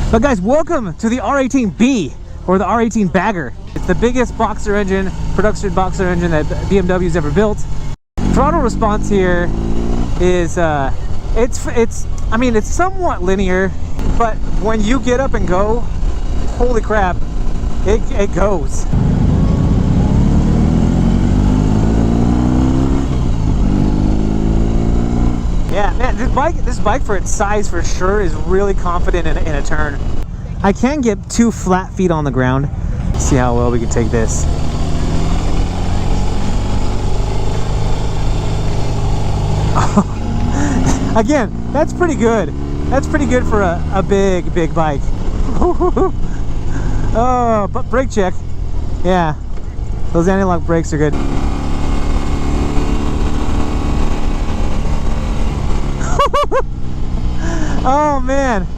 But guys, welcome to the R18B, or the R18 Bagger. It's the biggest boxer engine, production boxer engine that BMW's ever built. Throttle response here is, I mean, it's somewhat linear, but when you get up and go, holy crap, it goes. Yeah, man, this bike for its size for sure is really confident in a turn. I can get 2 flat feet on the ground. See how well we can take this. Again, that's pretty good. That's pretty good for a big bike. Oh, but brake check. Yeah, those anti-lock brakes are good. Oh man.